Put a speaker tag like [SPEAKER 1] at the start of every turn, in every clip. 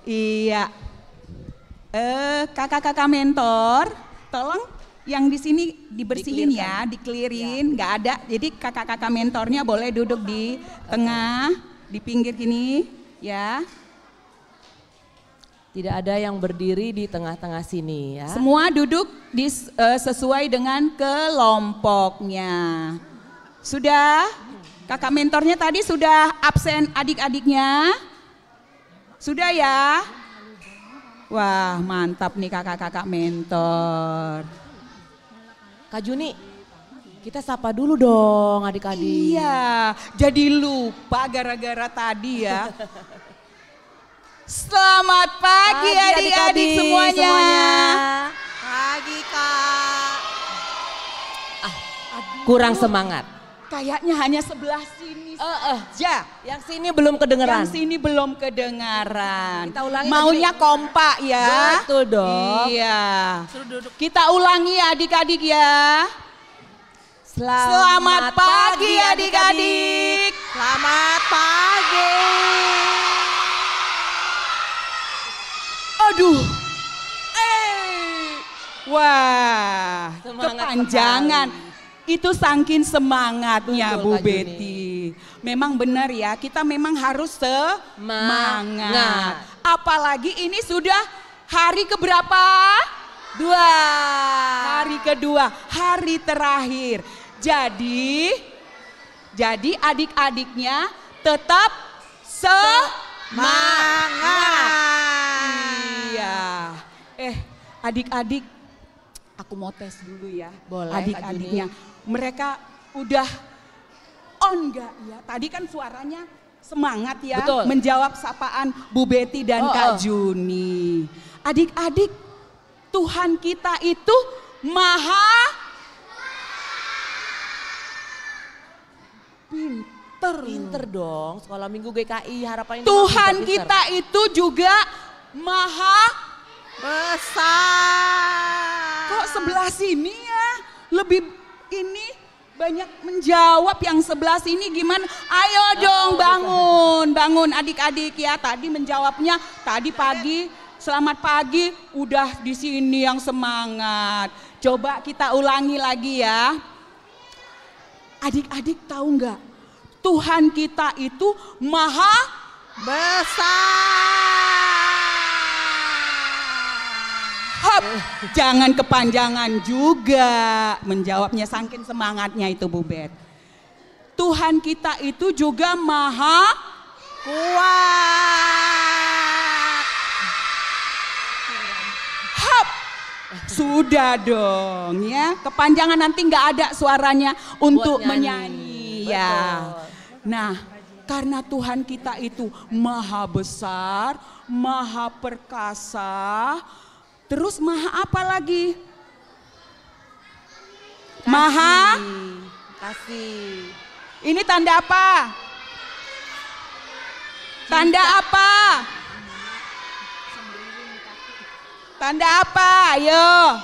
[SPEAKER 1] Iya. Kakak-kakak mentor, tolong yang di sini dibersihin ya, dikelirin, nggak ada. Jadi kakak-kakak mentornya boleh duduk di tengah, di pinggir gini, ya.
[SPEAKER 2] Tidak ada yang berdiri di tengah-tengah sini ya.
[SPEAKER 1] Semua duduk sesuai dengan kelompoknya. Sudah? Kakak mentornya tadi sudah absen adik-adiknya? Sudah ya? Wah, mantap nih kakak-kakak mentor.
[SPEAKER 2] Kak Juni, kita sapa dulu dong adik-adik.
[SPEAKER 1] Iya, jadi lupa gara-gara tadi ya. Selamat pagi adik-adik semuanya.
[SPEAKER 3] Pagi Kak.
[SPEAKER 2] Kurang semangat.
[SPEAKER 1] Kayaknya hanya sebelah sini saja.
[SPEAKER 2] Yang sini belum kedengeran.
[SPEAKER 1] Yang sini belum kedengaran.
[SPEAKER 2] Kita ulangi
[SPEAKER 1] maunya kompak ya.
[SPEAKER 2] Betul dong.
[SPEAKER 1] Iya. Kita ulangi adik-adik ya. Selamat pagi adik-adik.
[SPEAKER 3] Selamat pagi.
[SPEAKER 1] Aduh. Wah,
[SPEAKER 2] Semangat
[SPEAKER 1] kepanjangan. Itu saking semangatnya
[SPEAKER 2] Betul,
[SPEAKER 1] Bu
[SPEAKER 2] Kak
[SPEAKER 1] Betty. Memang benar ya, kita memang harus semangat. Apalagi ini sudah hari keberapa?
[SPEAKER 2] 2.
[SPEAKER 1] Hari kedua, hari terakhir. Jadi adik-adiknya tetap semangat. Iya. Adik-adik, aku mau tes dulu ya.
[SPEAKER 2] Boleh,
[SPEAKER 1] adik-adiknya. Mereka udah on gak ya? Tadi kan suaranya semangat ya.
[SPEAKER 2] Betul.
[SPEAKER 1] Menjawab sapaan Bu Betty dan Kak Juni. Adik-adik, Tuhan kita itu
[SPEAKER 2] Pinter dong, sekolah minggu GKI harapan ini.
[SPEAKER 1] Tuhan kita itu juga maha
[SPEAKER 3] besar.
[SPEAKER 1] Kok sebelah sini ya lebih ini banyak menjawab, yang sebelah sini gimana? Ayo dong bangun adik-adik ya. Tadi menjawabnya tadi pagi, selamat pagi, udah di sini yang semangat. Coba kita ulangi lagi ya. Adik-adik tahu nggak? Tuhan kita itu maha
[SPEAKER 3] besar.
[SPEAKER 1] Hop, jangan kepanjangan juga menjawabnya, saking semangatnya itu Bu Bet. Tuhan kita itu juga maha
[SPEAKER 3] kuat.
[SPEAKER 1] Hop, sudah dong ya, kepanjangan nanti nggak ada suaranya untuk menyanyi ya. Nah, karena Tuhan kita itu maha besar, maha perkasa, terus maha apa lagi? Maha
[SPEAKER 2] kasih.
[SPEAKER 1] Ini tanda apa? Tanda apa? Tanda apa? Ayo.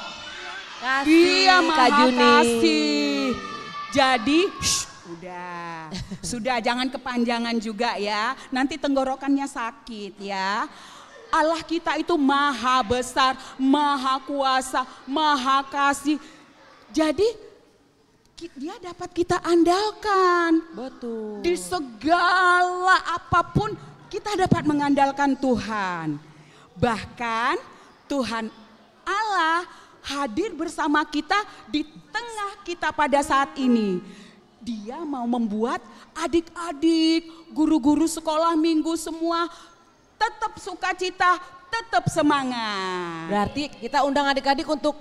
[SPEAKER 2] Kasih,
[SPEAKER 1] Dia maha
[SPEAKER 2] Kak Juni.
[SPEAKER 1] kasih. Jadi, sudah jangan kepanjangan juga ya. Nanti tenggorokannya sakit ya. Allah kita itu maha besar, maha kuasa, maha kasih. Jadi dia dapat kita andalkan.
[SPEAKER 2] Betul.
[SPEAKER 1] Di segala apapun kita dapat mengandalkan Tuhan. Bahkan Tuhan Allah hadir bersama kita di tengah kita pada saat ini. Dia mau membuat adik-adik, guru-guru sekolah minggu semua tetap sukacita, tetap semangat.
[SPEAKER 2] Berarti kita undang adik-adik untuk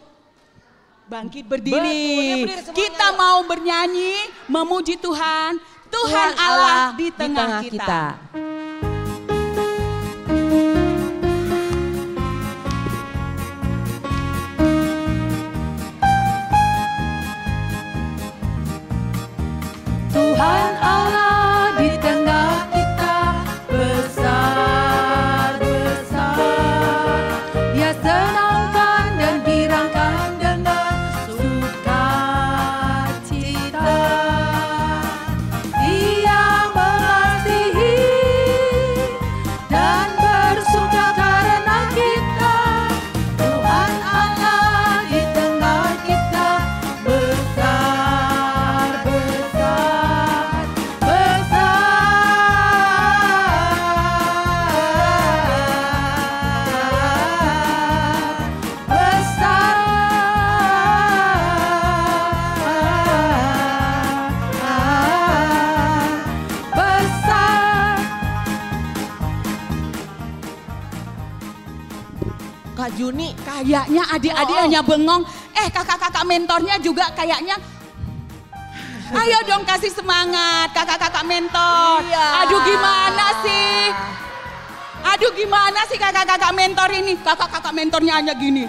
[SPEAKER 1] Bangkit berdiri.
[SPEAKER 2] Berdiri semuanya,
[SPEAKER 1] Kita
[SPEAKER 2] yuk.
[SPEAKER 1] mau bernyanyi, memuji Tuhan. Tuhan Allah di tengah kita.
[SPEAKER 4] Tuhan Allah di tengah kita, besar, besar. Dia senangkan dan girangkan dengan sukacita. Dia mengasihi
[SPEAKER 2] Kak Juni.
[SPEAKER 1] Kayaknya adik-adik hanya bengong. Kakak-kakak mentornya juga kayaknya. Ayo dong kasih semangat kakak-kakak mentor.
[SPEAKER 2] Iya.
[SPEAKER 1] Aduh gimana sih kakak-kakak mentor ini. Kakak-kakak mentornya hanya gini.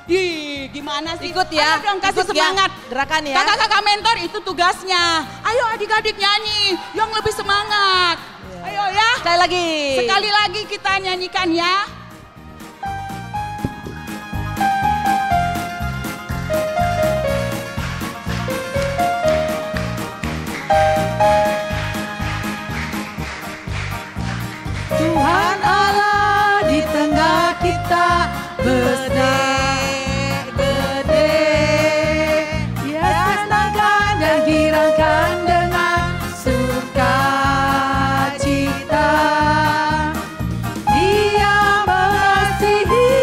[SPEAKER 1] Ih, gimana sih?
[SPEAKER 2] Ikut ya.
[SPEAKER 1] Ayo dong kasih
[SPEAKER 2] ikut
[SPEAKER 1] semangat.
[SPEAKER 2] Ya. Gerakan ya.
[SPEAKER 1] Kakak-kakak mentor itu tugasnya. Ayo adik-adik nyanyi yang lebih semangat. Ayo ya.
[SPEAKER 2] Sekali lagi.
[SPEAKER 1] Sekali lagi kita nyanyikan ya.
[SPEAKER 4] Tuhan Allah di tengah kita besar. Dia senangkan dan girangkan dengan sukacita. Dia mengasihi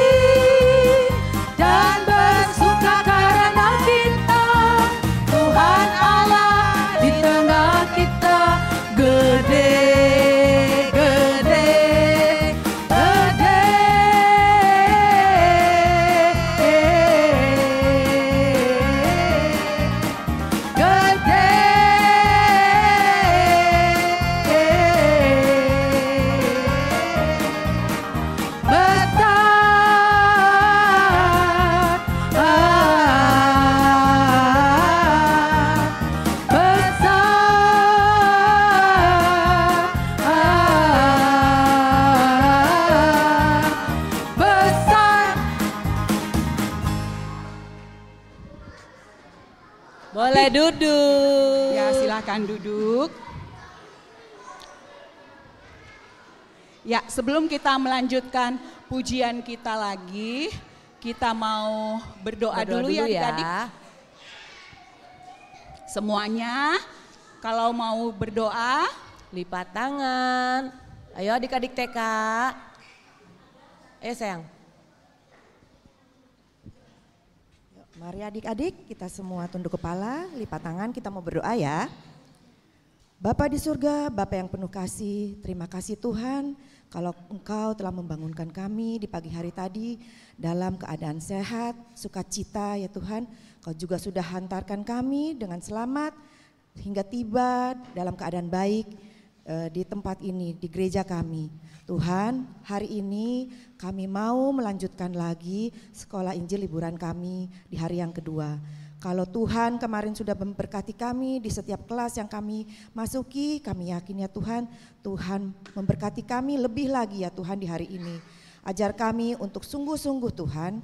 [SPEAKER 4] dan bersuka karena kita. Tuhan Allah di tengah kita gede.
[SPEAKER 2] Boleh duduk.
[SPEAKER 1] Ya silakan duduk. Ya sebelum kita melanjutkan pujian kita lagi, kita mau berdoa dulu ya adik-adik. Semuanya kalau mau berdoa.
[SPEAKER 2] Lipat tangan. Ayo adik-adik TK. Ayo sayang.
[SPEAKER 3] Mari adik-adik kita semua tunduk kepala, lipat tangan, kita mau berdoa ya. Bapa di surga, Bapa yang penuh kasih, terima kasih Tuhan kalau Engkau telah membangunkan kami di pagi hari tadi dalam keadaan sehat, sukacita ya Tuhan. Kau juga sudah hantarkan kami dengan selamat hingga tiba dalam keadaan baik di tempat ini, di gereja kami. Tuhan, hari ini kami mau melanjutkan lagi sekolah Injil liburan kami di hari yang kedua. Kalau Tuhan kemarin sudah memberkati kami di setiap kelas yang kami masuki, kami yakin ya Tuhan, Tuhan memberkati kami lebih lagi ya Tuhan di hari ini. Ajar kami untuk sungguh-sungguh Tuhan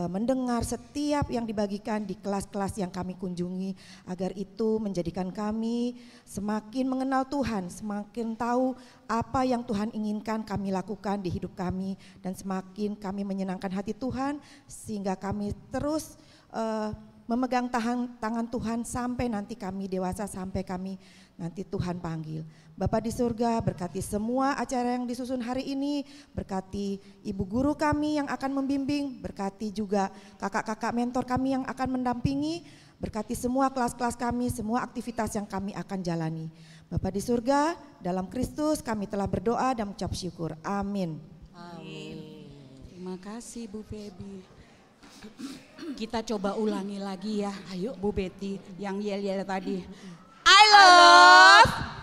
[SPEAKER 3] mendengar setiap yang dibagikan di kelas-kelas yang kami kunjungi, agar itu menjadikan kami semakin mengenal Tuhan, semakin tahu apa yang Tuhan inginkan kami lakukan di hidup kami, dan semakin kami menyenangkan hati Tuhan sehingga kami terus memegang tangan Tuhan sampai nanti kami dewasa, sampai kami nanti Tuhan panggil. Bapa di surga, berkati semua acara yang disusun hari ini, berkati ibu guru kami yang akan membimbing, berkati juga kakak-kakak mentor kami yang akan mendampingi, berkati semua kelas-kelas kami, semua aktivitas yang kami akan jalani. Bapa di surga, dalam Kristus kami telah berdoa dan mengucap syukur. Amin.
[SPEAKER 2] Amin.
[SPEAKER 1] Terima kasih Bu Febi. Kita coba ulangi lagi ya. Ayo Bu Betty yang yel-yel tadi. I love.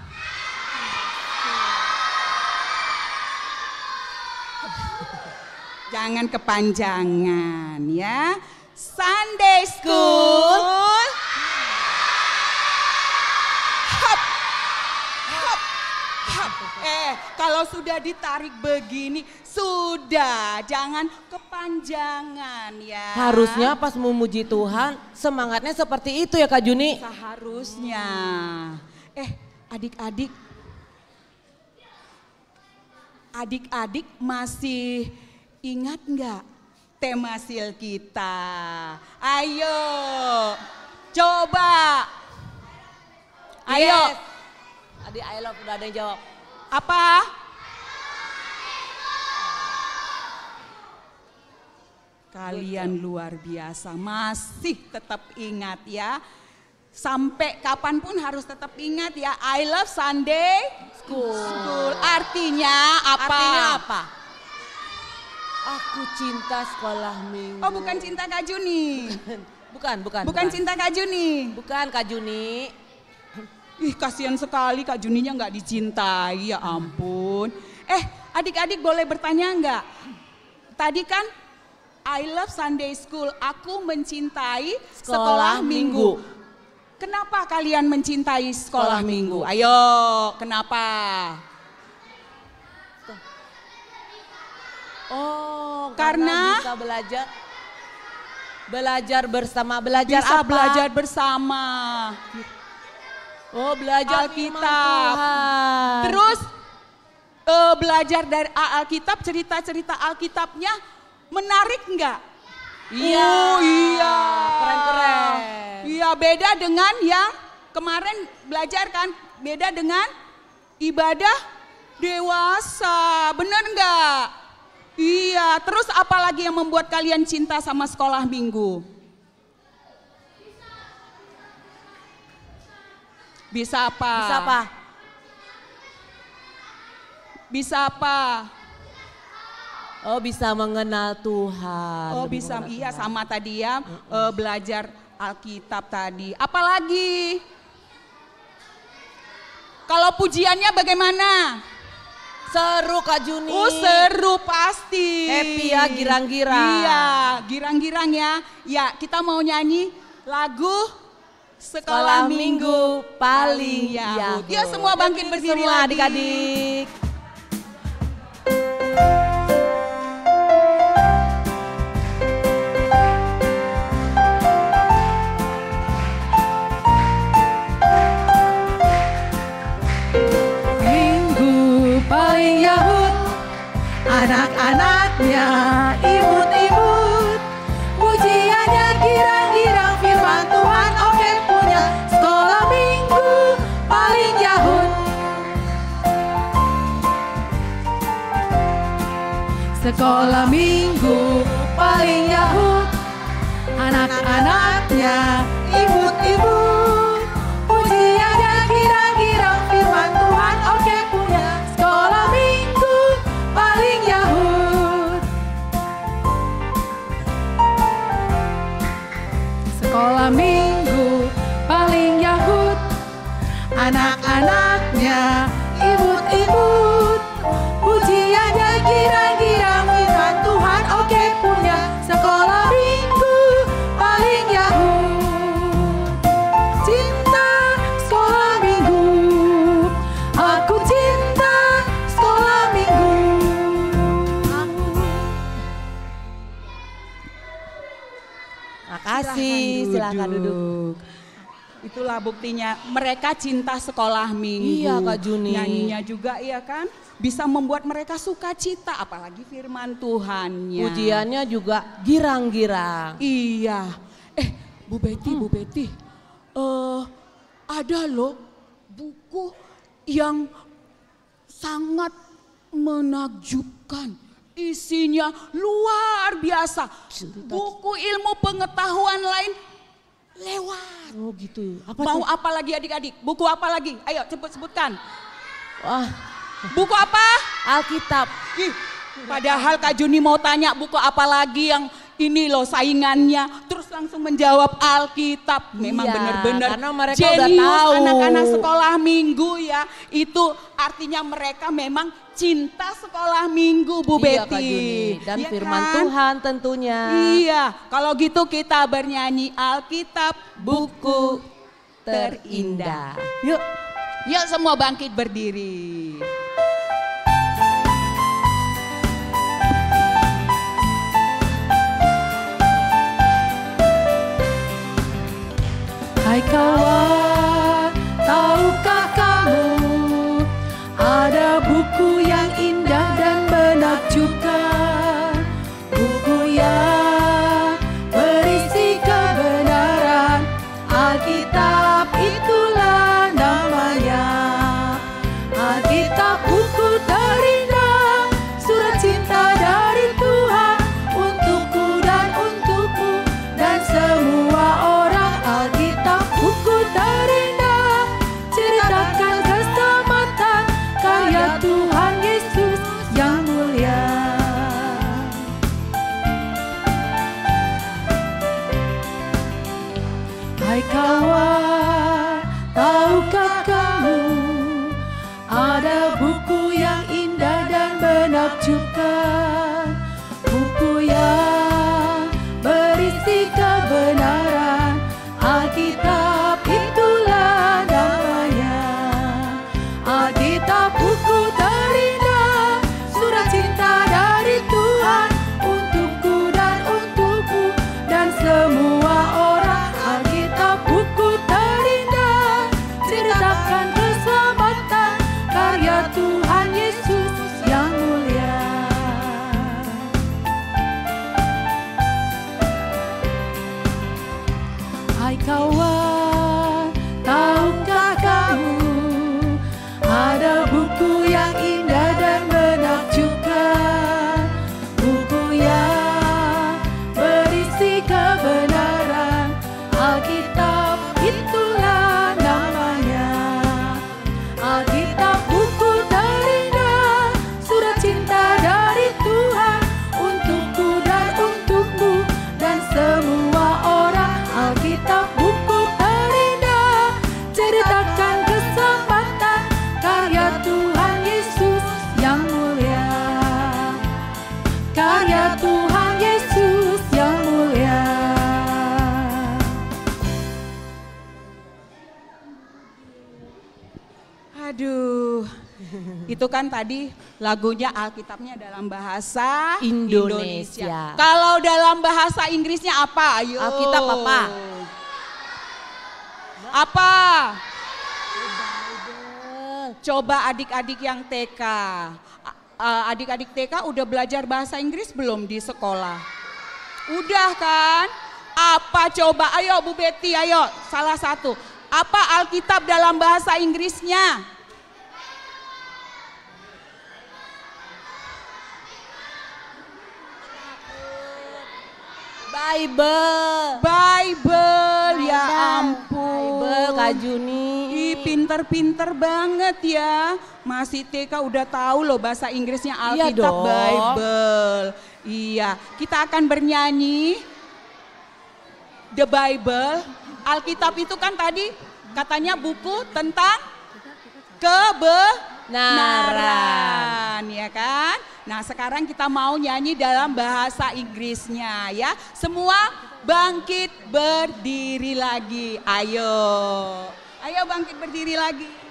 [SPEAKER 1] Jangan kepanjangan ya. Sunday school. Hop. Hop. Hop. Kalau sudah ditarik begini, sudah, jangan kepanjangan ya.
[SPEAKER 2] Harusnya pas memuji Tuhan semangatnya seperti itu ya Kak Juni.
[SPEAKER 1] Seharusnya. Adik-adik. Adik-adik masih ingat nggak tema sil kita? Ayo, coba. Ayo.
[SPEAKER 2] Yes. Adik I love udah ada yang jawab.
[SPEAKER 1] Apa? Kalian luar biasa, masih tetap ingat ya. Sampai kapanpun harus tetap ingat ya. I love Sunday School. Artinya apa?
[SPEAKER 2] Artinya apa? Aku cinta sekolah minggu.
[SPEAKER 1] Oh bukan cinta Kak Juni.
[SPEAKER 2] Bukan
[SPEAKER 1] Cinta Kak Juni.
[SPEAKER 2] Bukan Kak Juni.
[SPEAKER 1] Ih kasihan sekali Kak Juninya nggak dicintai, ya ampun. Adik-adik boleh bertanya nggak? Tadi kan I love Sunday School, aku mencintai sekolah minggu. Kenapa kalian mencintai sekolah minggu? Ayo, kenapa?
[SPEAKER 2] Oh,
[SPEAKER 1] Karena
[SPEAKER 2] bisa belajar bersama, belajar
[SPEAKER 1] bisa
[SPEAKER 2] apa?
[SPEAKER 1] belajar bersama.
[SPEAKER 2] Oh, belajar firman
[SPEAKER 1] Alkitab.
[SPEAKER 2] Tuhan.
[SPEAKER 1] Terus belajar dari Alkitab, cerita-cerita Alkitabnya menarik nggak?
[SPEAKER 2] Iya.
[SPEAKER 1] Oh iya.
[SPEAKER 2] Keren-keren.
[SPEAKER 1] Iya beda dengan yang kemarin belajar kan, beda dengan ibadah dewasa, bener nggak? Iya, terus apalagi yang membuat kalian cinta sama sekolah minggu? Bisa apa?
[SPEAKER 2] Bisa apa?
[SPEAKER 1] Bisa apa?
[SPEAKER 2] Oh, bisa mengenal Tuhan.
[SPEAKER 1] Oh
[SPEAKER 2] Lebih
[SPEAKER 1] bisa,
[SPEAKER 2] mengenal
[SPEAKER 1] iya
[SPEAKER 2] Tuhan.
[SPEAKER 1] sama tadi ya belajar Alkitab tadi. Apalagi? Kalau pujiannya bagaimana?
[SPEAKER 2] Seru Kak Juni.
[SPEAKER 1] Oh seru pasti.
[SPEAKER 2] Happy ya, girang-girang.
[SPEAKER 1] Iya, girang-girang ya. Ya kita mau nyanyi lagu Sekolah Minggu Paling Yahut. Yuk semua bangkit berdiri
[SPEAKER 2] semua
[SPEAKER 1] lagi.
[SPEAKER 2] adik-adik.
[SPEAKER 4] Minggu paling Yahud, anak-anaknya imut-imut, pujiannya girang-girang, firman Tuhan oke punya. Sekolah minggu paling Yahud, sekolah minggu paling Yahud, anak-anaknya imut-imut, pujiannya girang-girang, firman Tuhan oke punya. Sekolah minggu paling Yahud, sekolah minggu paling Yahud, anak-anaknya imut-imut, pujiannya girang-girang, firman Tuhan oke punya. Sekolah minggu paling Yahud, cinta sekolah minggu, aku cinta sekolah minggu.
[SPEAKER 2] Makasih, silakan duduk.
[SPEAKER 1] Itulah buktinya mereka cinta sekolah minggu.
[SPEAKER 2] Iya, Kak Juni.
[SPEAKER 1] Nyanyinya juga iya kan, bisa membuat mereka sukacita, apalagi firman Tuhannya.
[SPEAKER 2] Pujiannya juga girang-girang.
[SPEAKER 1] Iya. Bu Betty, ada loh buku yang sangat menakjubkan. Isinya luar biasa. Buku ilmu pengetahuan lain lewat.
[SPEAKER 2] Oh gitu.
[SPEAKER 1] Mau apa lagi adik-adik? Buku apa lagi? Ayo sebutkan.
[SPEAKER 2] Wah,
[SPEAKER 1] Buku apa?
[SPEAKER 2] Alkitab.
[SPEAKER 1] Ih, padahal Kak Juni mau tanya buku apa lagi yang ini loh saingannya. Terus langsung menjawab Alkitab. Memang
[SPEAKER 2] Iya,
[SPEAKER 1] benar-benar
[SPEAKER 2] karena mereka udah
[SPEAKER 1] jenius
[SPEAKER 2] tahu.
[SPEAKER 1] anak-anak sekolah minggu ya. Itu artinya mereka memang cinta sekolah minggu Bu
[SPEAKER 2] Iya, Kak
[SPEAKER 1] Betty.
[SPEAKER 2] Juni. Dan
[SPEAKER 1] Iya
[SPEAKER 2] firman
[SPEAKER 1] kan?
[SPEAKER 2] Tuhan tentunya.
[SPEAKER 1] Iya, kalau gitu kita bernyanyi Alkitab buku terindah.
[SPEAKER 2] Yuk.
[SPEAKER 1] Yuk semua bangkit berdiri.
[SPEAKER 4] Hai kawan, tahukah kamu ada buku yang indah dan menakjubkan, buku yang berisi kebenaran, Alkitab itulah namanya. Alkitab buku terindah, surat cinta dari Tuhan untukku dan untukmu dan semua orang. Alkitab buku terindah, ceritakan keselamatan karya Tuhan Yesus.
[SPEAKER 1] Itu kan tadi lagunya Alkitabnya dalam bahasa
[SPEAKER 2] Indonesia.
[SPEAKER 1] Kalau dalam bahasa Inggrisnya apa? Ayo.
[SPEAKER 2] Alkitab apa?
[SPEAKER 1] Apa? Coba adik-adik yang TK. Adik-adik TK udah belajar bahasa Inggris belum di sekolah? Udah kan? Apa coba? Ayo Bu Betty, ayo salah satu. Apa Alkitab dalam bahasa Inggrisnya? Bible, ya ampun.
[SPEAKER 2] Bible, Kak Juni.
[SPEAKER 1] Ih, pinter-pinter banget ya. Masih TK udah tahu loh bahasa Inggrisnya Alkitab,
[SPEAKER 2] dong.
[SPEAKER 1] Bible. Iya, kita akan bernyanyi The Bible. Alkitab itu kan tadi katanya buku tentang kebenaran, ya kan? Nah, sekarang kita mau nyanyi dalam bahasa Inggrisnya ya. Semua bangkit berdiri lagi. Ayo. Ayo bangkit berdiri lagi.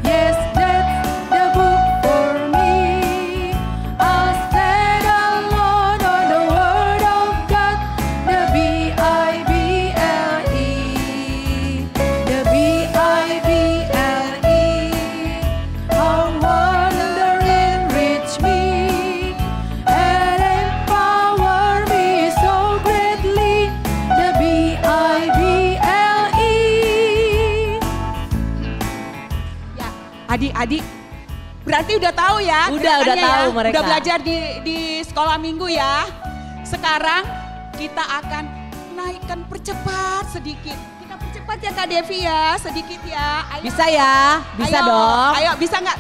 [SPEAKER 4] Yes, that's the book for me. I'll stand alone on the word of God. The B-I-B-L-E. The B-I-B-L-E. How wonder enrich me and empower me so greatly. The B-I-B-L-E.
[SPEAKER 1] Ya, adik-adik berarti udah tahu ya?
[SPEAKER 2] Udah
[SPEAKER 1] gerakannya
[SPEAKER 2] tahu
[SPEAKER 1] ya?
[SPEAKER 2] mereka.
[SPEAKER 1] Udah belajar di sekolah minggu ya. Sekarang kita akan naikkan percepat sedikit. Kita percepat ya Kak Devi ya, sedikit ya. Ayo.
[SPEAKER 2] Bisa ya? Bisa
[SPEAKER 1] Ayo,
[SPEAKER 2] dong.
[SPEAKER 1] Ayo, bisa nggak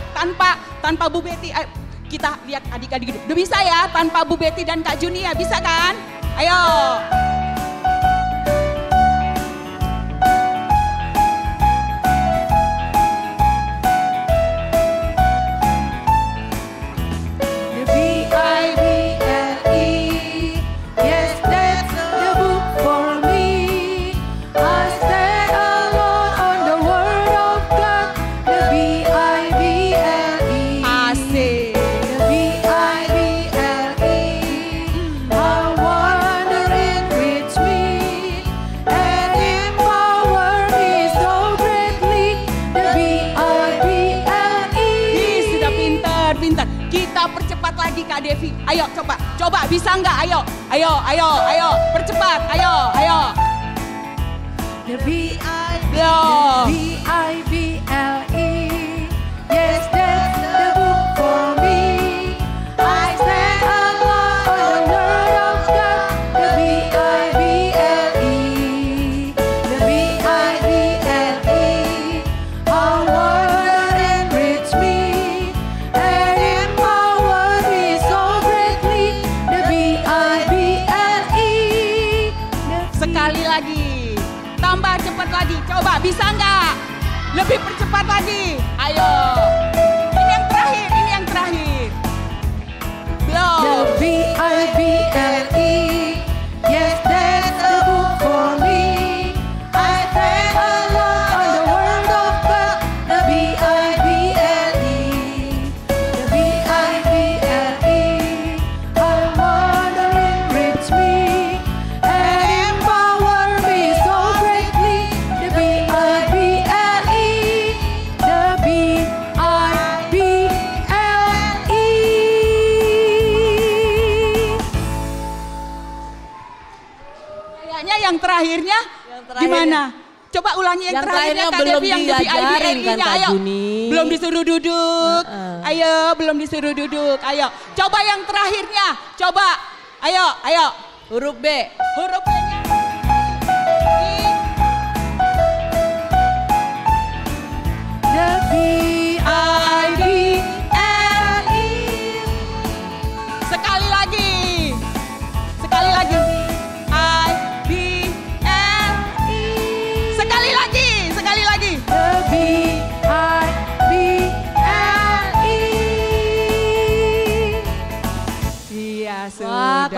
[SPEAKER 1] tanpa Bu Betty? Ayo, kita lihat adik-adik dulu. Udah bisa ya tanpa Bu Betty dan Kak Juni ya? Bisa kan? Ayo.
[SPEAKER 4] The B-I-B-L-E. Yes, that's the book for me. I stand alone on the word of God. The B-I-B-L-E.
[SPEAKER 1] Asik.
[SPEAKER 4] The B-I-B-L-E. How wonder enrich me and empower me so greatly. The B-I-B-L-E.
[SPEAKER 1] Ih, sudah pintar. Kita percepat lagi Kak Devi. Ayo coba bisa nggak? Ayo, percepat. Ayo.
[SPEAKER 4] The B-I-B-L-E.
[SPEAKER 1] Loh.
[SPEAKER 4] Yes, that's the book for me. I stand alone on the word of God. The B-I-B-L-E. The B-I-B-L-E. How wonder enrich me and empower me so greatly. The B-I-B-L-E.
[SPEAKER 1] Sekali lagi. Tambah cepat lagi. Coba bisa nggak? Lebih percepat lagi. Ayo. Ini yang terakhir. Belum.
[SPEAKER 4] The B-I-B-L-E. Yes, that's the book for me. I stand alone on the word of God. The B-I-B-L-E. The B-I-B-L-E. I wonder enrich me and empower me so greatly. The B-I-B-L-E. The B-I-B-L-E.
[SPEAKER 1] Kayaknya yang terakhirnya gimana? Coba ulangi yang
[SPEAKER 2] Yang
[SPEAKER 1] terakhirnya Kak
[SPEAKER 2] terakhirnya
[SPEAKER 1] Devi yang
[SPEAKER 2] belum
[SPEAKER 1] lebih
[SPEAKER 2] diajarin kan,
[SPEAKER 1] IBRI-nya.
[SPEAKER 2] Kak
[SPEAKER 1] Ayo.
[SPEAKER 2] Juni.
[SPEAKER 1] Belum disuruh duduk. Belum disuruh duduk. Ayo. Coba yang terakhirnya. Coba. Ayo.
[SPEAKER 2] Huruf B.
[SPEAKER 1] Huruf B-nya.
[SPEAKER 4] The B-I-B-L-E.
[SPEAKER 1] Sekali lagi.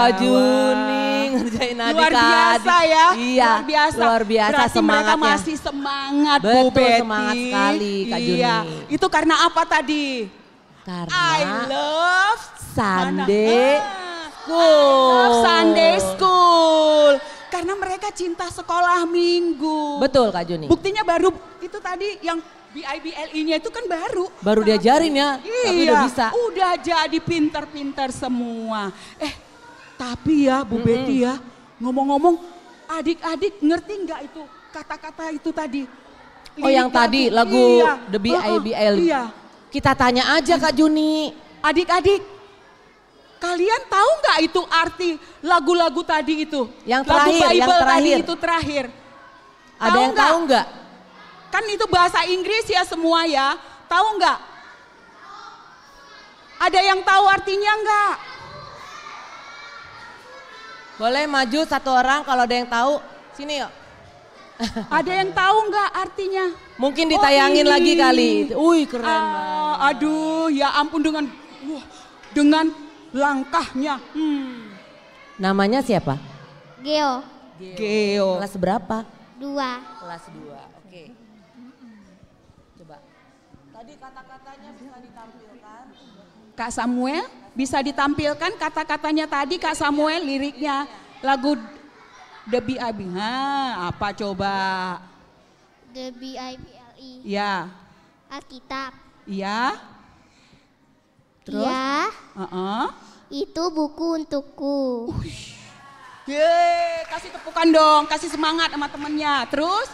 [SPEAKER 2] Kak Juni ngerjain adik-adik.
[SPEAKER 1] Luar biasa ya.
[SPEAKER 2] Iya,
[SPEAKER 1] luar biasa.
[SPEAKER 2] luar biasa
[SPEAKER 1] Berarti mereka
[SPEAKER 2] semangatnya.
[SPEAKER 1] masih semangat Bu
[SPEAKER 2] Betul,
[SPEAKER 1] Betty.
[SPEAKER 2] semangat sekali, Kak Juni.
[SPEAKER 1] Iya, itu karena apa tadi?
[SPEAKER 2] Karena
[SPEAKER 1] I love
[SPEAKER 2] Sunday
[SPEAKER 1] I love Sunday School. Karena mereka cinta sekolah minggu.
[SPEAKER 2] Betul Kak Juni.
[SPEAKER 1] Buktinya baru itu tadi yang BIBLI-nya itu kan baru.
[SPEAKER 2] Baru diajarin ya, tapi
[SPEAKER 1] Iya,
[SPEAKER 2] udah bisa.
[SPEAKER 1] udah jadi pinter-pinter semua. Tapi ya Bu Betty ya, ngomong-ngomong adik-adik ngerti nggak itu kata-kata itu tadi?
[SPEAKER 2] Oh yang
[SPEAKER 1] Lirik
[SPEAKER 2] tadi lagu
[SPEAKER 1] iya.
[SPEAKER 2] The BIBL.
[SPEAKER 1] Iya.
[SPEAKER 2] Kita tanya aja Kak Juni.
[SPEAKER 1] Adik-adik, kalian tahu nggak itu arti lagu-lagu tadi itu?
[SPEAKER 2] Yang
[SPEAKER 1] lagu
[SPEAKER 2] terakhir,
[SPEAKER 1] Bible
[SPEAKER 2] yang terakhir.
[SPEAKER 1] tadi itu terakhir.
[SPEAKER 2] Ada yang tahu nggak?
[SPEAKER 1] Kan itu bahasa Inggris ya semua ya. Tahu nggak? Ada yang tahu artinya nggak?
[SPEAKER 2] Boleh maju satu orang kalau ada yang tahu. Sini yuk.
[SPEAKER 1] Ada yang tahu nggak artinya?
[SPEAKER 2] Mungkin ditayangin
[SPEAKER 1] ini.
[SPEAKER 2] lagi kali. Wih keren banget.
[SPEAKER 1] Aduh ya ampun dengan langkahnya.
[SPEAKER 2] Namanya siapa?
[SPEAKER 5] Geo,
[SPEAKER 1] Geo.
[SPEAKER 2] Kelas berapa?
[SPEAKER 5] 2.
[SPEAKER 2] Kelas 2. Oke. Coba. Tadi kata-katanya bisa ditampilkan.
[SPEAKER 1] Kak Samuel bisa ditampilkan kata-katanya tadi Kak Samuel liriknya lagu The B.I.B. Apa coba?
[SPEAKER 5] The BIBLE.
[SPEAKER 1] Ya,
[SPEAKER 5] Alkitab.
[SPEAKER 1] iya. Terus?
[SPEAKER 5] Ya,
[SPEAKER 1] Heeh.
[SPEAKER 5] itu buku untukku.
[SPEAKER 1] Yeay, kasih tepukan dong, kasih semangat sama temennya. Terus?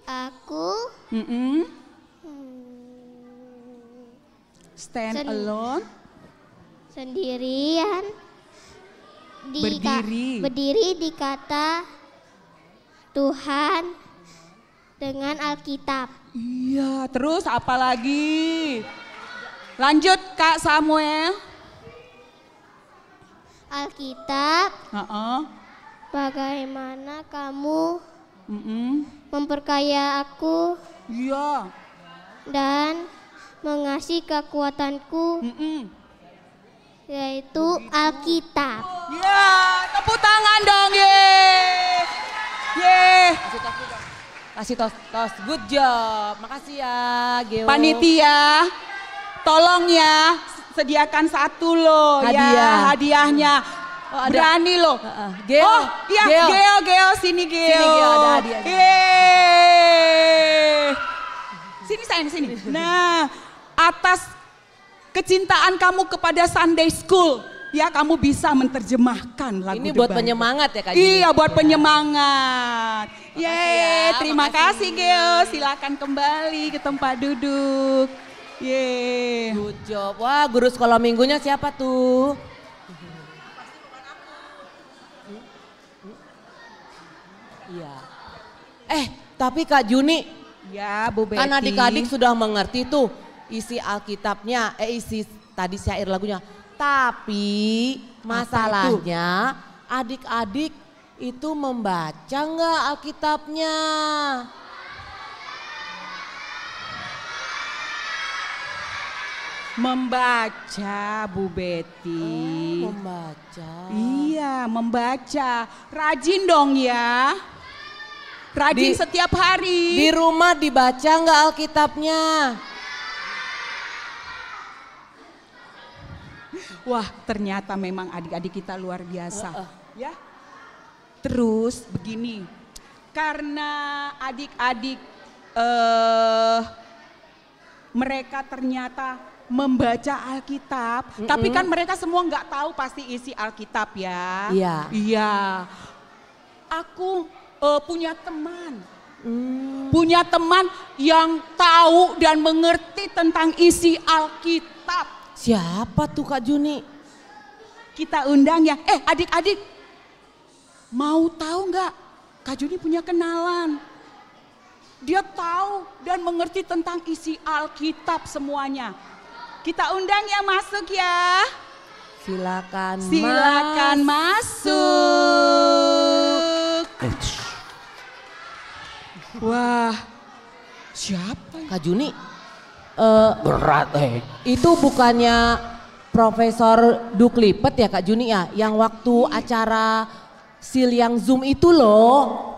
[SPEAKER 5] Aku
[SPEAKER 1] Mm-mm.
[SPEAKER 5] hmm,
[SPEAKER 1] Stand
[SPEAKER 5] Sen-
[SPEAKER 1] alone.
[SPEAKER 5] sendirian
[SPEAKER 1] Berdiri.
[SPEAKER 5] di kata Tuhan dengan Alkitab.
[SPEAKER 1] Iya, terus apa lagi? Lanjut Kak Samuel.
[SPEAKER 5] Alkitab,
[SPEAKER 1] Heeh.
[SPEAKER 5] bagaimana kamu
[SPEAKER 1] Mm-mm.
[SPEAKER 5] memperkaya aku
[SPEAKER 1] Iya.
[SPEAKER 5] dan mengasihi kekuatanku,
[SPEAKER 1] Mm-mm.
[SPEAKER 5] yaitu Alkitab.
[SPEAKER 1] Ya, tepuk tangan dong, ye.
[SPEAKER 2] Kasih tos. Good job. Makasih ya Geo.
[SPEAKER 1] Panitia, tolong ya sediakan satu loh
[SPEAKER 2] Hadiah.
[SPEAKER 1] ya hadiahnya.
[SPEAKER 2] Oh, ada.
[SPEAKER 1] Berani loh.
[SPEAKER 2] Geo.
[SPEAKER 1] Oh iya Geo, sini Geo.
[SPEAKER 2] Sini, Geo, ada hadiahnya.
[SPEAKER 1] Yeay. Sini sayang, sini. Nah, atas kecintaan kamu kepada Sunday School, ya kamu bisa menerjemahkan lagu
[SPEAKER 2] Ini
[SPEAKER 1] The
[SPEAKER 2] buat
[SPEAKER 1] Bible.
[SPEAKER 2] penyemangat ya Kak Juni?
[SPEAKER 1] Iya, buat penyemangat. Yeay,
[SPEAKER 2] ya,
[SPEAKER 1] terima
[SPEAKER 2] makasih.
[SPEAKER 1] kasih Geo. Silakan kembali ke tempat duduk. Yeay.
[SPEAKER 2] Good job. Wah guru sekolah minggunya siapa tuh? Iya. Tapi Kak Juni,
[SPEAKER 1] Ya, Bu Betty.
[SPEAKER 2] kan adik-adik sudah mengerti tuh isi Alkitabnya, isi tadi syair lagunya. Tapi masalahnya adik-adik itu membaca nggak Alkitabnya?
[SPEAKER 1] Membaca, Bu Betty.
[SPEAKER 2] Membaca.
[SPEAKER 1] Iya, membaca. Rajin dong ya. Rajin
[SPEAKER 2] Di-
[SPEAKER 1] setiap hari.
[SPEAKER 2] Di rumah dibaca nggak Alkitabnya?
[SPEAKER 1] Wah, ternyata memang adik-adik kita luar biasa. Ya. Terus begini, karena adik-adik mereka ternyata membaca Alkitab, tapi kan mereka semua nggak tahu pasti isi Alkitab ya.
[SPEAKER 2] Iya.
[SPEAKER 1] Iya. Aku punya teman yang tahu dan mengerti tentang isi Alkitab.
[SPEAKER 2] Siapa tuh Kak Juni?
[SPEAKER 1] Kita undang ya. Adik-adik, mau tahu nggak? Kak Juni punya kenalan. Dia tahu dan mengerti tentang isi Alkitab semuanya. Kita undang ya, masuk ya. Silakan masuk. Wah, siapa?
[SPEAKER 2] Kak Juni, berat Itu bukannya Profesor Duklipet ya Kak Juni ya, yang waktu acara sil yang Zoom itu loh.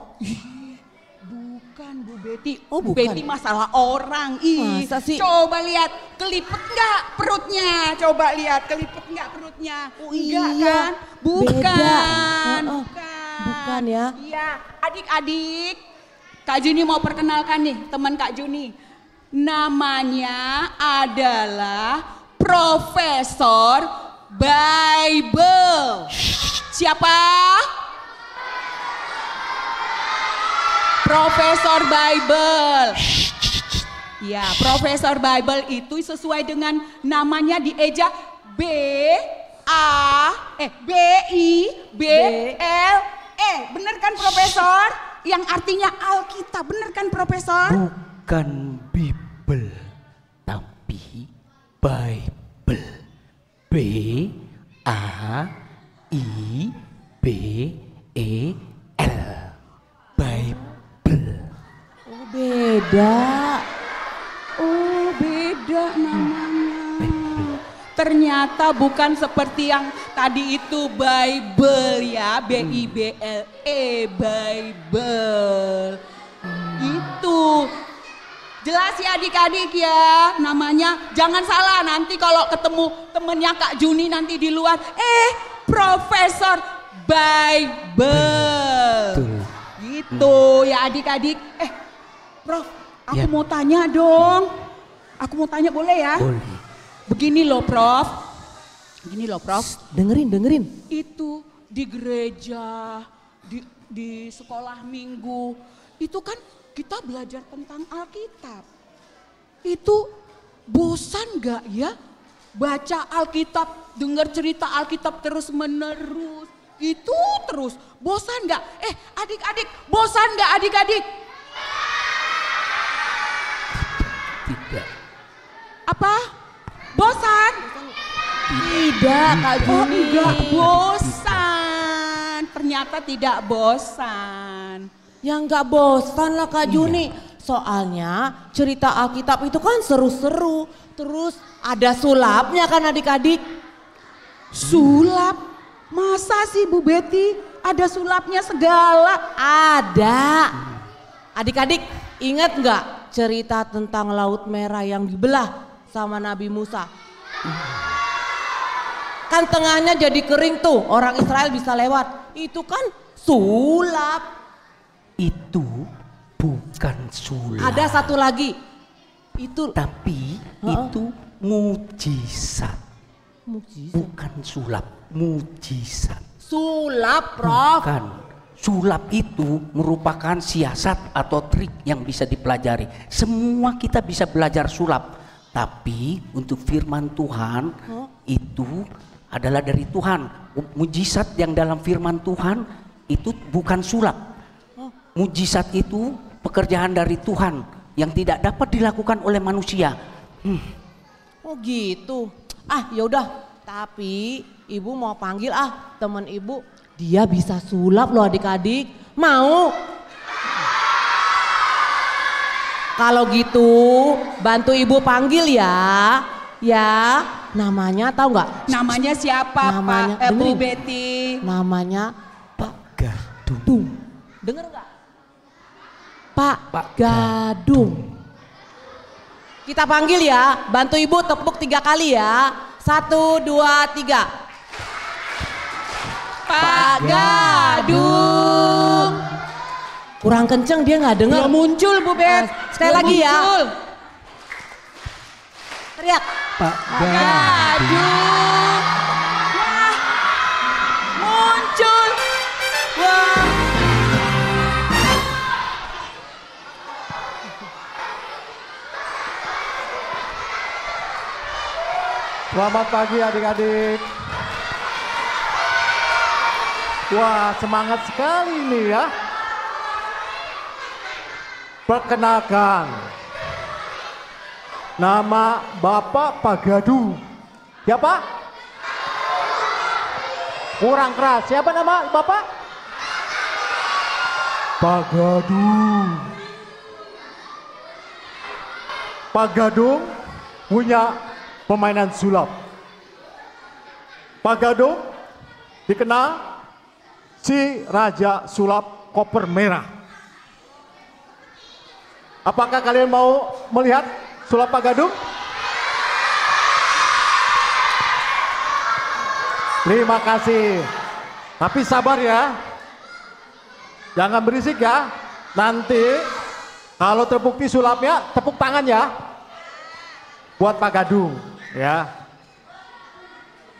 [SPEAKER 1] Bukan Bu Betty.
[SPEAKER 2] Oh,
[SPEAKER 1] Bu
[SPEAKER 2] bukan.
[SPEAKER 1] Betty masalah orang. Ih,
[SPEAKER 2] Masa sih?
[SPEAKER 1] coba lihat kelipet nggak perutnya? Coba lihat kelipet nggak perutnya?
[SPEAKER 2] Oh,
[SPEAKER 1] Enggak
[SPEAKER 2] iya.
[SPEAKER 1] kan? Bukan.
[SPEAKER 2] Beda. Oh,
[SPEAKER 1] Bukan.
[SPEAKER 2] bukan ya.
[SPEAKER 1] Iya, adik-adik. Kak Juni mau perkenalkan nih teman Kak Juni. Namanya adalah Profesor Bible. Siapa? Profesor Bible. Ya, Profesor Bible itu sesuai dengan namanya dieja B I B L E. Bener kan Profesor? Yang artinya Alkitab. Bener kan Profesor?
[SPEAKER 6] Bukan Bible, tapi Bible. B A I B E L. Bible.
[SPEAKER 2] Oh beda.
[SPEAKER 1] Oh, beda namanya. Ternyata bukan seperti yang tadi itu Bible ya, B I B L E, Bible. Itu. Jelas ya adik-adik ya, namanya jangan salah nanti kalau ketemu temennya Kak Juni nanti di luar, Profesor Bible.
[SPEAKER 6] Betul.
[SPEAKER 1] Gitu ya adik-adik. Prof, aku
[SPEAKER 6] Ya.
[SPEAKER 1] mau tanya dong. Aku mau tanya boleh ya?
[SPEAKER 6] Boleh.
[SPEAKER 1] Begini loh Prof. Begini loh Prof.
[SPEAKER 2] Dengerin.
[SPEAKER 1] Itu di gereja, di sekolah minggu, itu kan kita belajar tentang Alkitab. Itu bosan gak ya? Baca Alkitab, dengar cerita Alkitab terus menerus. Itu terus, bosan gak? Adik-adik, bosan gak adik-adik?
[SPEAKER 6] Tidak.
[SPEAKER 1] Apa? Bosan?
[SPEAKER 2] Tidak Kak
[SPEAKER 1] Oh
[SPEAKER 2] Juni.
[SPEAKER 1] enggak bosan. Ternyata tidak bosan.
[SPEAKER 2] Ya nggak bosan lah Kak Juni. Soalnya cerita Alkitab itu kan seru-seru. Terus ada sulapnya kan adik-adik.
[SPEAKER 1] Sulap? Masa sih Bu Betty ada sulapnya segala?
[SPEAKER 2] Ada. Adik-adik ingat nggak cerita tentang Laut Merah yang dibelah sama Nabi Musa? Kan tengahnya jadi kering tuh, orang Israel bisa lewat. Itu kan sulap.
[SPEAKER 6] Itu bukan sulap.
[SPEAKER 2] Ada satu lagi. Itu
[SPEAKER 6] Tapi itu mujizat. Bukan sulap, mujizat.
[SPEAKER 2] sulap, Prof.
[SPEAKER 6] Bukan. Sulap itu merupakan siasat atau trik yang bisa dipelajari. Semua kita bisa belajar sulap. Tapi untuk firman Tuhan itu adalah dari Tuhan. Mujizat yang dalam firman Tuhan itu bukan sulap. Mujizat itu pekerjaan dari Tuhan yang tidak dapat dilakukan oleh manusia.
[SPEAKER 2] Oh gitu. Ya udah. Tapi ibu mau panggil teman ibu. Dia bisa sulap loh adik-adik. Mau? Kalau gitu bantu ibu panggil ya. Ya. Namanya tahu nggak?
[SPEAKER 1] Namanya siapa
[SPEAKER 2] Namanya,
[SPEAKER 1] Pak? Bu
[SPEAKER 2] dengerin.
[SPEAKER 1] Betty.
[SPEAKER 2] Namanya
[SPEAKER 6] Pak Gadung.
[SPEAKER 2] Dengar nggak? Pak
[SPEAKER 6] Pak
[SPEAKER 2] Gadung. Kita panggil ya, bantu ibu tepuk 3 kali ya. 1, 2, 3.
[SPEAKER 1] Pak Gadung.
[SPEAKER 2] Kurang kenceng dia nggak dengar.
[SPEAKER 1] Belum muncul Bu Bet.
[SPEAKER 2] Sekali
[SPEAKER 1] Belum
[SPEAKER 2] lagi ya.
[SPEAKER 1] muncul.
[SPEAKER 2] Teriak.
[SPEAKER 6] Pak
[SPEAKER 1] Gadung. Wah, muncul. Wah.
[SPEAKER 7] Selamat pagi adik-adik. Wah, semangat sekali ini ya. Perkenalkan, nama Bapak Pak Gadu. Siapa? Kurang keras. Siapa nama Bapak? Pak Gadung. Pak Gadung punya permainan sulap. Pak Gadung dikenal si Raja Sulap Koper Merah. Apakah kalian mau melihat sulap Pak Gadung? Terima kasih. Tapi sabar ya. Jangan berisik ya. Nanti kalau terbukti sulapnya, tepuk tangan ya. Buat Pak Gadung ya.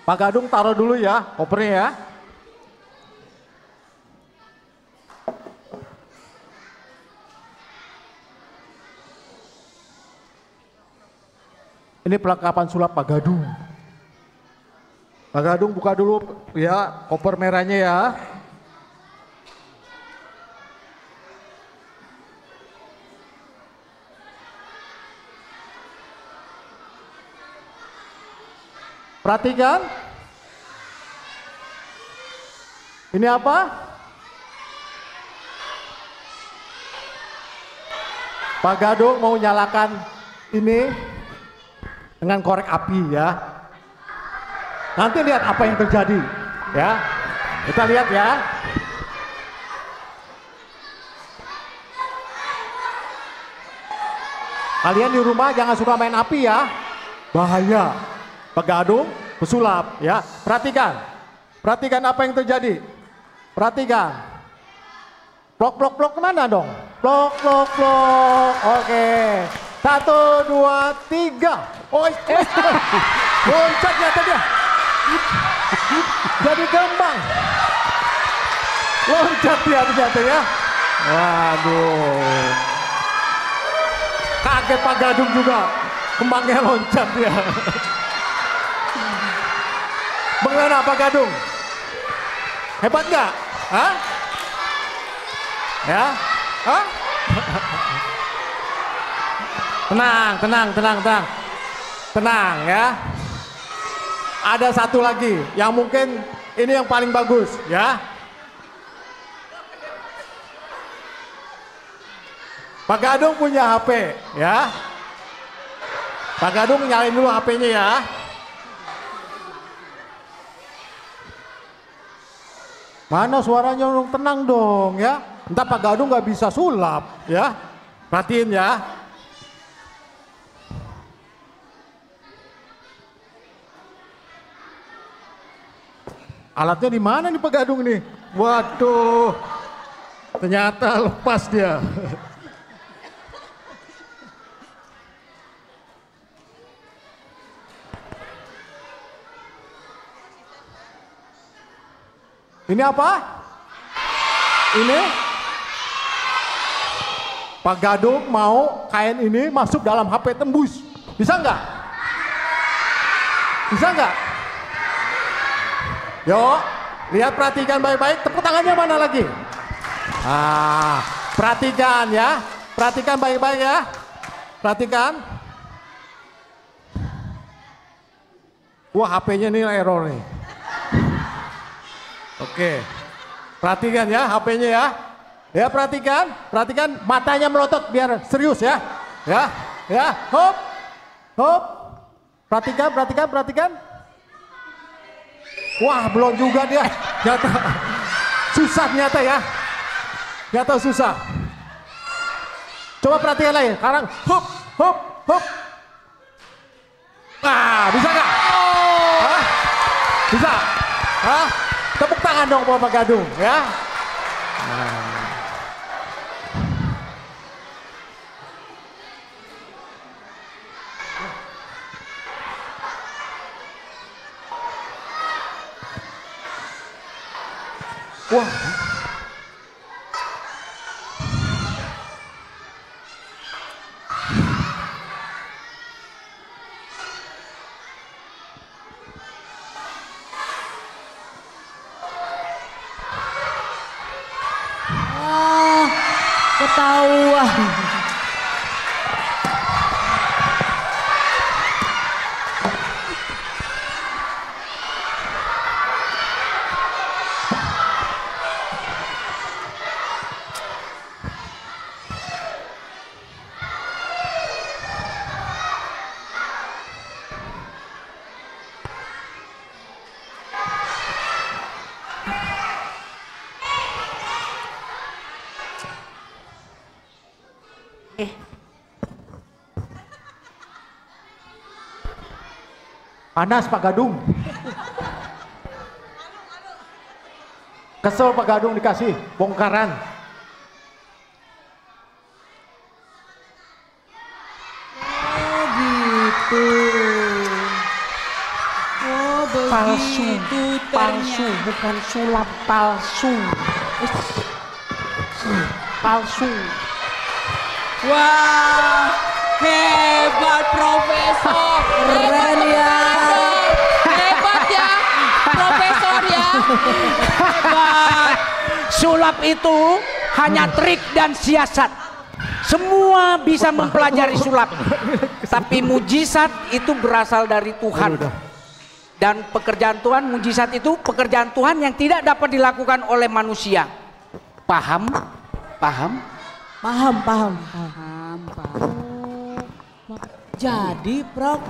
[SPEAKER 7] Pak Gadung taruh dulu ya kopernya ya. Ini perlengkapan sulap Pak Gadung. Pak Gadung buka dulu ya koper merahnya ya. Perhatikan. Ini apa? Pak Gadung mau nyalakan ini dengan korek api ya. Nanti lihat apa yang terjadi ya. Kita lihat ya. Kalian di rumah jangan suka main api ya. Bahaya. Pak Gadung pesulap ya. Perhatikan. Perhatikan apa yang terjadi. Perhatikan. Plok plok plok kemana dong? Plok plok plok. Oke. 1, 2, 3. Oh, loncat jatuh dia. Jadi gembang. Loncat dia jatuh ya. Waduh. Kaget Pak Gadung juga. Kembangnya loncat dia. Bagaimana Pak Gadung? Hebat nggak? Hah? Ya? Hah? Tenang, tenang, tenang, tenang. Tenang ya. Ada satu lagi yang mungkin ini yang paling bagus ya. Pak Gadung punya HP ya. Pak Gadung nyalain dulu HP-nya ya. Mana suaranya dong, tenang dong ya. Entah Pak Gadung nggak bisa sulap ya. Perhatiin ya. Alatnya di mana nih Pak Gadung nih? Waduh, ternyata lepas dia. Ini apa? Ini Pak Gadung mau kain ini masuk dalam HP tembus. Bisa nggak? Bisa nggak? Yuk, lihat perhatikan baik-baik. Tepuk tangannya mana lagi? Perhatikan ya. Perhatikan baik-baik ya. Perhatikan. Wah, HP-nya ini error nih. Oke. Perhatikan ya HP-nya ya. Ya, perhatikan. Perhatikan matanya melotot biar serius ya. Ya. Ya, hop. Hop. Perhatikan, perhatikan, perhatikan. Wah, belum juga dia. Nyata susah nyata ya. Nyata susah. Coba perhatikan lagi. Sekarang hop, hop, hop. Bisa nggak? Hah? Bisa? Hah? Tepuk tangan dong buat Pak Gadung ya. Wah.
[SPEAKER 2] Ketahuan.
[SPEAKER 7] Panas Pak Gadung. Kesel Pak Gadung dikasih bongkaran.
[SPEAKER 2] Oh gitu. Oh
[SPEAKER 6] Palsu,
[SPEAKER 2] begitu
[SPEAKER 6] palsu, bukan sulap, palsu. Palsu.
[SPEAKER 1] Wah, hebat Profesor.
[SPEAKER 2] Keren ya.
[SPEAKER 1] Hebat ya, Profesor ya. Hebat.
[SPEAKER 6] Sulap itu hanya trik dan siasat. Semua bisa mempelajari sulap. Tapi mujizat itu berasal dari Tuhan. Dan pekerjaan Tuhan, mujizat itu pekerjaan Tuhan yang tidak dapat dilakukan oleh manusia. Paham? Paham?
[SPEAKER 2] Paham, paham.
[SPEAKER 1] Paham.
[SPEAKER 2] Jadi Prof,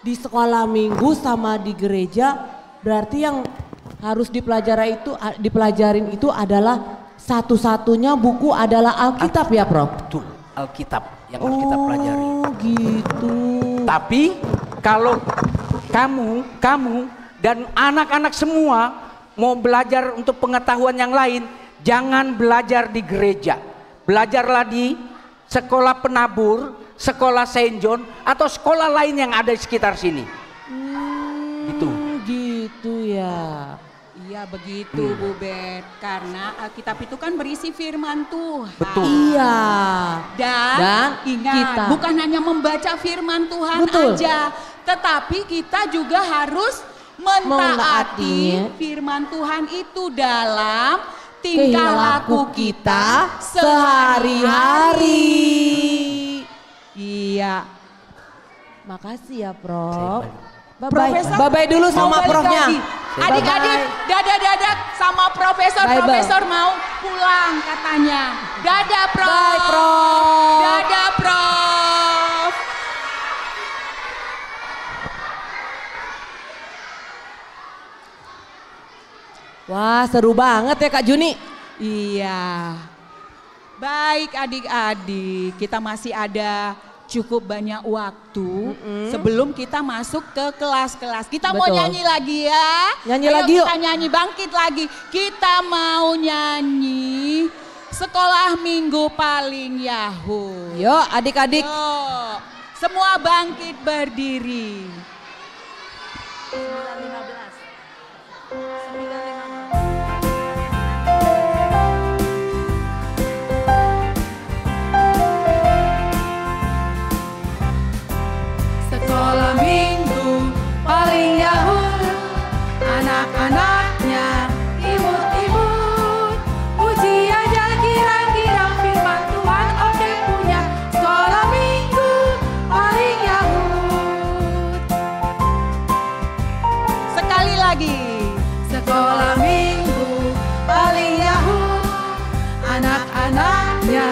[SPEAKER 2] di sekolah minggu sama di gereja berarti yang harus dipelajarin itu adalah satu-satunya buku adalah Alkitab ya Prof?
[SPEAKER 6] Betul, Alkitab yang harus kita pelajari.
[SPEAKER 2] Oh gitu.
[SPEAKER 6] Tapi kalau kamu dan anak-anak semua mau belajar untuk pengetahuan yang lain, jangan belajar di gereja. Belajarlah di sekolah penabur, sekolah Saint John, atau sekolah lain yang ada di sekitar sini. Gitu.
[SPEAKER 2] Gitu ya.
[SPEAKER 1] Iya begitu Bu Bet, karena Alkitab itu kan berisi firman Tuhan.
[SPEAKER 6] Betul.
[SPEAKER 2] Iya.
[SPEAKER 1] Dan ingat,
[SPEAKER 2] kita.
[SPEAKER 1] bukan hanya membaca firman Tuhan
[SPEAKER 2] Betul.
[SPEAKER 1] aja, tetapi kita juga harus mentaati
[SPEAKER 2] Menaati.
[SPEAKER 1] firman Tuhan itu dalam tingkah laku kita
[SPEAKER 2] sehari-hari.
[SPEAKER 1] Iya.
[SPEAKER 2] Makasih ya Prof. Bye-bye.
[SPEAKER 1] Profesor,
[SPEAKER 2] Bye-bye dulu sama
[SPEAKER 1] mau balik
[SPEAKER 2] Profnya.
[SPEAKER 1] lagi. Adik-adik, dadah-dadah sama Profesor.
[SPEAKER 2] Bye-bye.
[SPEAKER 1] Profesor mau pulang katanya. Dadah Prof.
[SPEAKER 2] Bye Prof.
[SPEAKER 1] Dadah Prof.
[SPEAKER 2] Wah seru banget ya Kak Juni.
[SPEAKER 1] Iya. Baik adik-adik, kita masih ada cukup banyak waktu sebelum kita masuk ke kelas-kelas. Kita mau
[SPEAKER 2] Betul.
[SPEAKER 1] nyanyi lagi ya.
[SPEAKER 2] Nyanyi
[SPEAKER 1] Ayo
[SPEAKER 2] lagi yuk.
[SPEAKER 1] kita nyanyi, bangkit lagi. Kita mau nyanyi Sekolah Minggu Paling Yahoo.
[SPEAKER 2] Yuk adik-adik.
[SPEAKER 1] Yuk, semua bangkit berdiri.
[SPEAKER 4] Sekolah minggu paling Yahoo, anak-anaknya imut-imut, puji aja girang-girang firman Tuhan oke punya. Sekolah minggu paling Yahoo.
[SPEAKER 1] Sekali lagi.
[SPEAKER 4] Sekolah minggu paling Yahoo, anak-anaknya